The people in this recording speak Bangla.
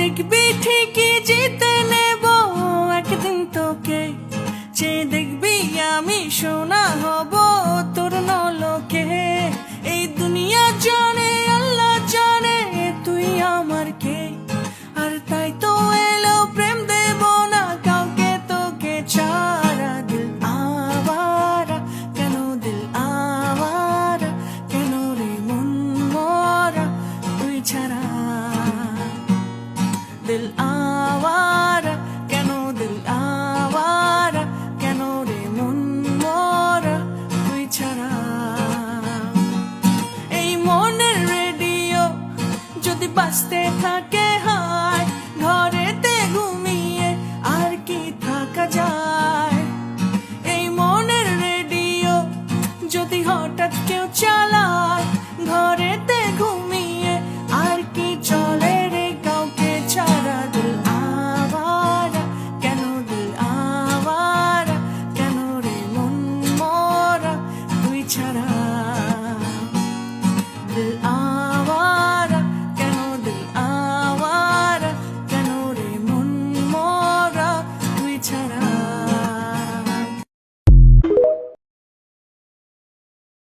দেখবি ঠিকই জিতে নেব একদিন তোকে, যে দেখবি আমি সোনা হব তোর নলকে। এই দুনিয়া জানে আল্লাহ জানে তুই আমার কে, আর তাই তো এলো প্রেম দেব না কাউকে তোকে ছাড়া। দিল আওয়ারা কেন, দিল আওয়ারা কেন রে মন মরা তুই ছাড়া। দিল আওয়ারা কেন, দিল আওয়ারা কেন রে মন মরা তুই ছাড়া। এই মনের রেডিও যদি বাজতে থাকে